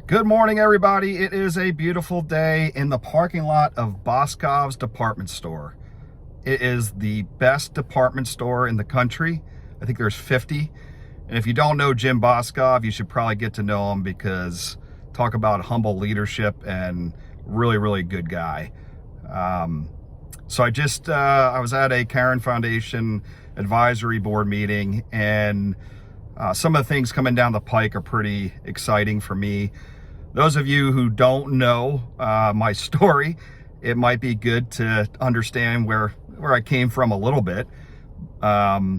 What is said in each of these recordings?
Good morning, everybody. It is a beautiful day in the parking lot of Boscov's department store. It is the best department store in the country. I think there's 50. And if you don't know Jim Boscov, you should probably get to know him, because talk about humble leadership and really, really good guy. So I was at a Caron Foundation advisory board meeting, and some of the things coming down the pike are pretty exciting for me. Those of you who don't know my story, it might be good to understand where I came from a little bit. I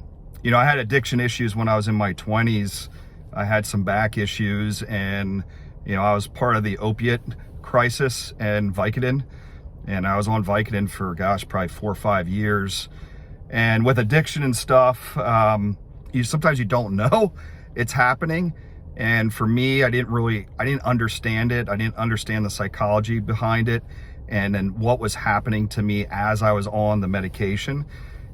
had addiction issues when I was in my 20s. I had some back issues, and I was part of the opiate crisis and Vicodin, and I was on Vicodin for probably 4 or 5 years. And with addiction and stuff, sometimes you don't know it's happening. And for me, I didn't understand it. I didn't understand the psychology behind it, and then what was happening to me as I was on the medication,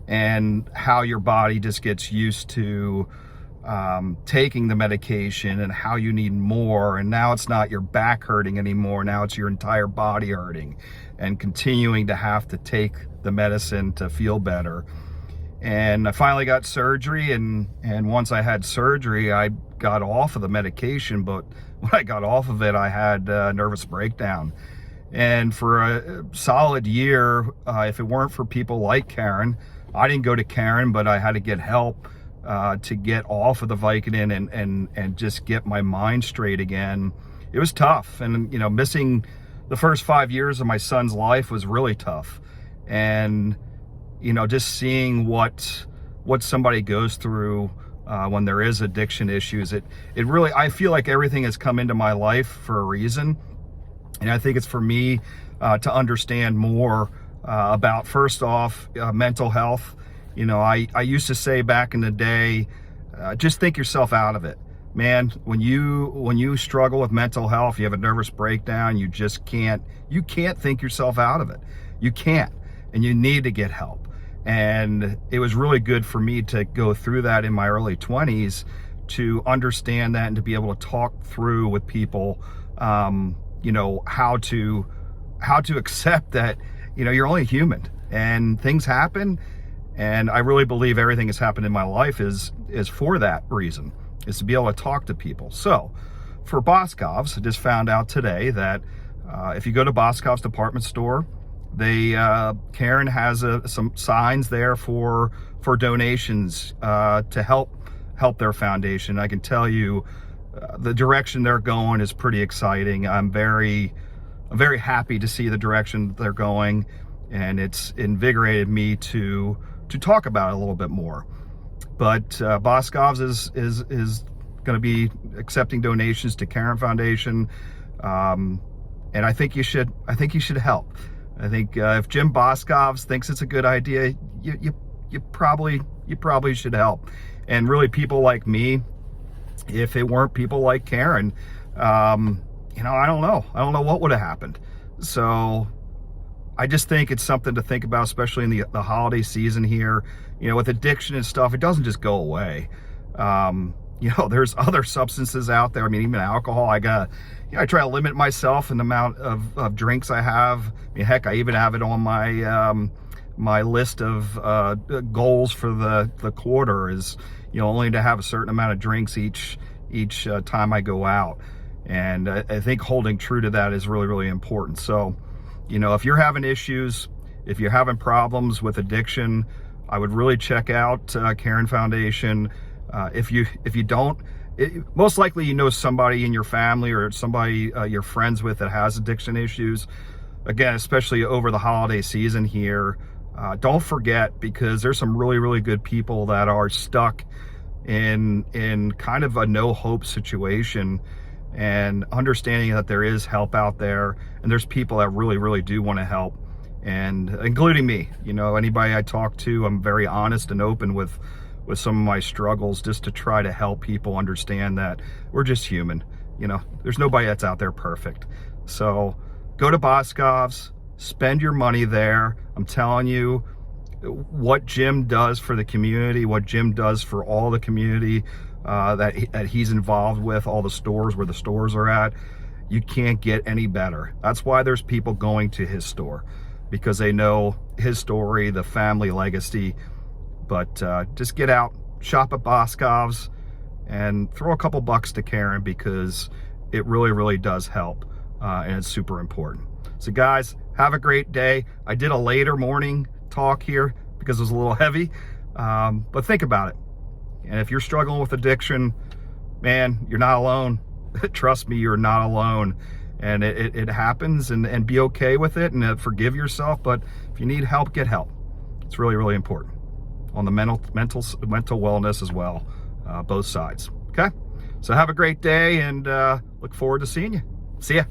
and how your body just gets used to taking the medication, and how you need more. And now it's not your back hurting anymore. Now it's your entire body hurting, and continuing to have to take the medicine to feel better. And I finally got surgery, and once I had surgery, I got off of the medication. But when I got off of it, I had a nervous breakdown. And for a solid year, if it weren't for people like Caron, I didn't go to Caron, but I had to get help to get off of the Vicodin and just get my mind straight again. It was tough. And, missing the first 5 years of my son's life was really tough. And just seeing what somebody goes through when there is addiction issues, it really, I feel like everything has come into my life for a reason. And I think it's for me to understand more about, first off, mental health. I used to say back in the day, just think yourself out of it. Man, when you struggle with mental health, you have a nervous breakdown, you can't think yourself out of it. You can't, and you need to get help. And it was really good for me to go through that in my early 20s, to understand that and to be able to talk through with people, how to accept that, you're only human and things happen. And I really believe everything that's happened in my life is for that reason, is to be able to talk to people. So for Boscov's, I just found out today that if you go to Boscov's department store, Caron has some signs there for donations to help their foundation. I can tell you the direction they're going is pretty exciting. I'm very happy to see the direction they're going, and it's invigorated me to talk about it a little bit more. But Boscov's is going to be accepting donations to Caron Foundation, and I think you should help. I think if Jim Boscov's thinks it's a good idea, you probably should help. And really, people like me, if it weren't people like Caron, I don't know what would have happened. So I just think it's something to think about, especially in the holiday season here. With addiction and stuff, it doesn't just go away. There's other substances out there. I mean, even alcohol. I try to limit myself in the amount of drinks I have. I mean, heck, I even have it on my list of goals for the quarter is, only to have a certain amount of drinks each time I go out. And I think holding true to that is really, really important. So, if you're having issues, if you're having problems with addiction, I would really check out Caron Foundation. If you don't, most likely somebody in your family or somebody you're friends with that has addiction issues. Again, especially over the holiday season here, don't forget, because there's some really, really good people that are stuck in kind of a no hope situation, and understanding that there is help out there, and there's people that really, really do want to help, and including me. Anybody I talk to, I'm very honest and open with some of my struggles, just to try to help people understand that we're just human. There's nobody that's out there perfect. So go to Boscov's, spend your money there. I'm telling you, what Jim does for the community, what Jim does for all the community that he's involved with, all the stores where the stores are at, You can't get any better. That's why there's people going to his store, because they know his story, the family legacy. But just get out, shop at Boscov's, and throw a couple bucks to Karen, because it really, really does help, and it's super important. So guys, have a great day. I did a later morning talk here because it was a little heavy, but think about it. And if you're struggling with addiction, man, you're not alone. Trust me, you're not alone. And it happens, and be okay with it, and forgive yourself. But if you need help, get help. It's really, really important on the mental wellness as well, both sides. Okay, so have a great day, and look forward to seeing you. See ya.